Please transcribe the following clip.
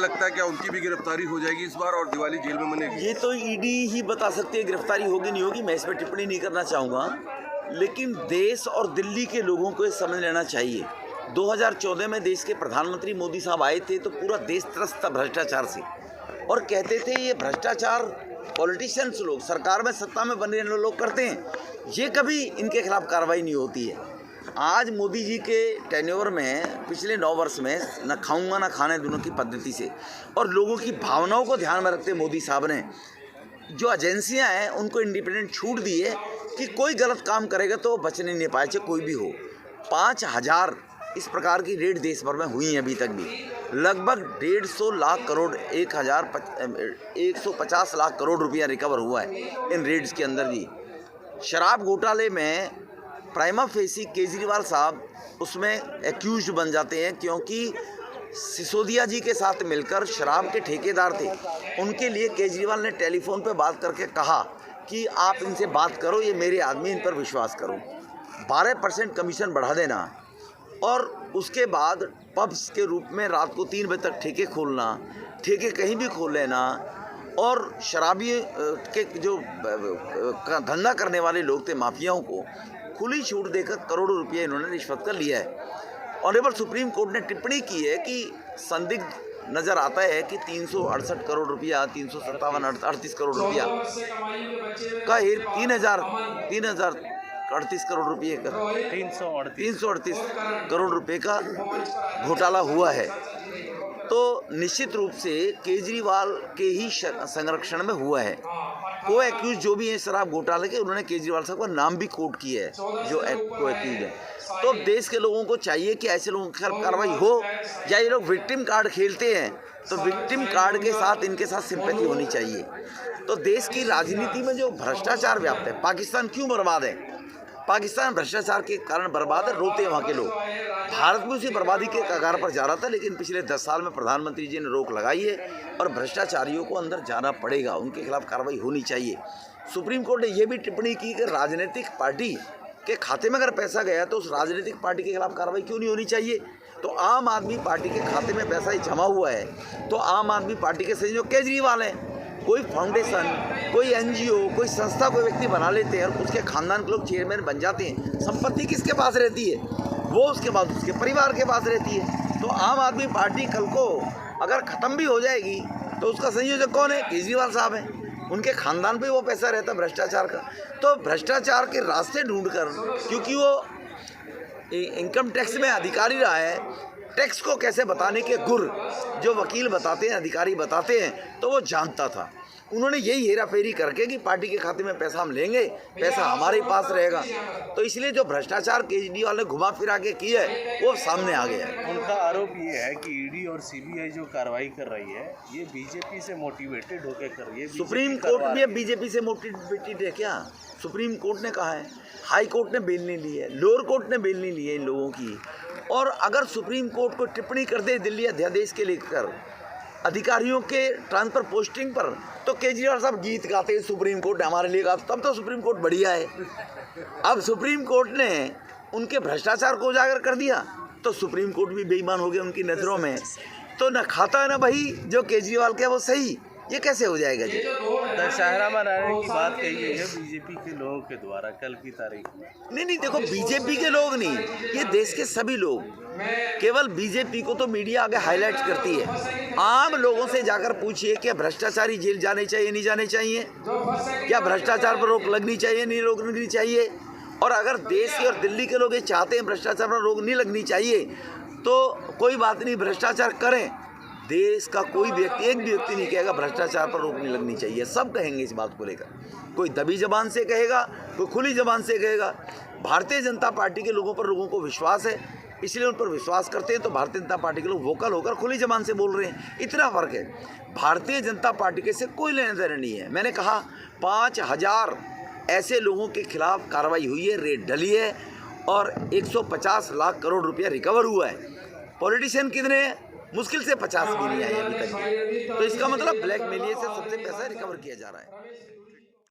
लगता है, क्या उनकी भी गिरफ्तारी हो जाएगी इस बार और दिवाली जेल में मनेगी? ये तो ईडी ही बता सकती है गिरफ्तारी होगी नहीं होगी, मैं इस पर टिप्पणी नहीं करना चाहूँगा। लेकिन देश और दिल्ली के लोगों को ये समझ लेना चाहिए, 2014 में देश के प्रधानमंत्री मोदी साहब आए थे तो पूरा देश त्रस्त था भ्रष्टाचार से, और कहते थे ये भ्रष्टाचार पॉलिटिशियंस लोग, सरकार में सत्ता में बने लोग करते हैं, ये कभी इनके खिलाफ कार्रवाई नहीं होती है। आज मोदी जी के टेन्योर में पिछले 9 वर्ष में न खाऊंगा न खाने दोनों की पद्धति से और लोगों की भावनाओं को ध्यान में रखते मोदी साहब ने जो एजेंसियां हैं उनको इंडिपेंडेंट छूट दी है कि कोई गलत काम करेगा तो बचने नहीं पाए, चाहे कोई भी हो। 5000 इस प्रकार की रेड देश भर में हुई हैं अभी तक भी, लगभग 150 लाख करोड़ 150 लाख करोड़ रुपया रिकवर हुआ है इन रेड्स के अंदर भी। शराब घोटाले में प्राइमा फेसी केजरीवाल साहब उसमें एक्यूज बन जाते हैं, क्योंकि सिसोदिया जी के साथ मिलकर शराब के ठेकेदार थे, उनके लिए केजरीवाल ने टेलीफोन पे बात करके कहा कि आप इनसे बात करो, ये मेरे आदमी, इन पर विश्वास करो, 12% कमीशन बढ़ा देना, और उसके बाद पब्स के रूप में रात को 3 बजे तक ठेके खोलना, ठेके कहीं भी खोल लेना, और शराबी के जो धंधा करने वाले लोग थे माफियाओं को खुली छूट देकर करोड़ों रुपये इन्होंने रिश्वत का लिया है। ऑनरेबल सुप्रीम कोर्ट ने टिप्पणी की है कि संदिग्ध नज़र आता है कि 368 करोड़ रुपया, 338 करोड़ रुपया का 3,038 करोड़ रुपये का 338 करोड़ रुपये का घोटाला हुआ है। तो निश्चित रूप से केजरीवाल के ही संरक्षण में हुआ है। को एक्यूज जो भी हैं शराब घोटाले के, उन्होंने केजरीवाल साहब का नाम भी कोट किया है जो को एक्यूज है। तो देश के लोगों को चाहिए कि ऐसे लोगों के खिलाफ कार्रवाई हो, या ये लोग विक्टिम कार्ड खेलते हैं तो विक्टिम कार्ड के साथ इनके साथ सिंपैथी होनी चाहिए। तो देश की राजनीति में जो भ्रष्टाचार व्याप्त है, पाकिस्तान क्यों बर्बाद है? पाकिस्तान भ्रष्टाचार के कारण बर्बाद है, रोते हैं वहाँ के लोग। भारत भी उसी बर्बादी के कगार पर जा रहा था, लेकिन पिछले 10 साल में प्रधानमंत्री जी ने रोक लगाई है और भ्रष्टाचारियों को अंदर जाना पड़ेगा, उनके खिलाफ कार्रवाई होनी चाहिए। सुप्रीम कोर्ट ने यह भी टिप्पणी की कि राजनीतिक पार्टी के खाते में अगर पैसा गया तो उस राजनीतिक पार्टी के खिलाफ कार्रवाई क्यों नहीं होनी चाहिए? तो आम आदमी पार्टी के खाते में पैसा ही जमा हुआ है, तो आम आदमी पार्टी के संयोजक केजरीवाल हैं। कोई फाउंडेशन, कोई एनजीओ, कोई संस्था, कोई व्यक्ति बना लेते हैं और उसके खानदान के लोग चेयरमैन बन जाते हैं, संपत्ति किसके पास रहती है? वो उसके बाद उसके परिवार के पास रहती है। तो आम आदमी पार्टी कल को अगर ख़त्म भी हो जाएगी तो उसका संयोजक कौन है? केजरीवाल साहब हैं, उनके खानदान पे वो पैसा रहता है भ्रष्टाचार का। तो भ्रष्टाचार के रास्ते ढूंढकर, क्योंकि वो इनकम टैक्स में अधिकारी रहा है, टैक्स को कैसे बताने के गुर जो वकील बताते हैं, अधिकारी बताते हैं, तो वो जानता था। उन्होंने यही हेरा फेरी करके कि पार्टी के खाते में पैसा हम लेंगे, पैसा हमारे पास रहेगा, तो इसलिए जो भ्रष्टाचार केजरीवाल ने घुमा फिरा के किया है वो सामने आ गया है। उनका आरोप ये है कि ईडी और सीबीआई जो कार्रवाई कर रही है ये बीजेपी से मोटिवेटेड होकर कर रही है। सुप्रीम कोर्ट भी बीजेपी से मोटिवेटेड है क्या? सुप्रीम कोर्ट ने कहा है, हाई कोर्ट ने बेल नहीं ली है, लोअर कोर्ट ने बेल नहीं ली है इन लोगों की। और अगर सुप्रीम कोर्ट को टिप्पणी कर दे दिल्ली अध्यादेश के लेकर अधिकारियों के ट्रांसफर पोस्टिंग पर, तो केजरीवाल साहब गीत गाते हैं सुप्रीम कोर्ट ने हमारे लिए कहा, तब तो सुप्रीम कोर्ट बढ़िया है। अब सुप्रीम कोर्ट ने उनके भ्रष्टाचार को उजागर कर दिया तो सुप्रीम कोर्ट भी बेईमान हो गया उनकी नज़रों में। तो न खाता है ना भाई जो केजरीवाल के वो सही, ये कैसे हो जाएगा जी? दशहरा मनाने की बात कही गई है बीजेपी के लोगों के द्वारा कल की तारीख में। नहीं, देखो बीजेपी के लोग नहीं, ये देश के सभी लोग, केवल बीजेपी को तो मीडिया आगे हाईलाइट करती है। आम लोगों से जाकर पूछिए कि भ्रष्टाचारी जेल जाने चाहिए नहीं जाने चाहिए, क्या भ्रष्टाचार पर रोक लगनी चाहिए नहीं रोक लगनी चाहिए। और अगर देश के और दिल्ली के लोग ये चाहते हैं भ्रष्टाचार पर रोक नहीं लगनी चाहिए तो कोई बात नहीं, भ्रष्टाचार करें। देश का कोई व्यक्ति, एक भी व्यक्ति नहीं कहेगा भ्रष्टाचार पर रोक नहीं लगनी चाहिए, सब कहेंगे इस बात को लेकर। कोई दबी जबान से कहेगा, कोई खुली जबान से कहेगा। भारतीय जनता पार्टी के लोगों पर लोगों को विश्वास है, इसलिए उन पर विश्वास करते हैं, तो भारतीय जनता पार्टी के लोग वोकल होकर खुली जबान से बोल रहे हैं, इतना फ़र्क है। भारतीय जनता पार्टी के से कोई लेना देना नहीं है। मैंने कहा 5000 ऐसे लोगों के खिलाफ कार्रवाई हुई है, रेड डली है और 150 लाख करोड़ रुपया रिकवर हुआ है। पॉलिटिशियन कितने हैं? मुश्किल से 50 भी नहीं आए अभी तक। तो इसका मतलब ब्लैक मेलिए से सबसे पैसा रिकवर किया जा रहा है।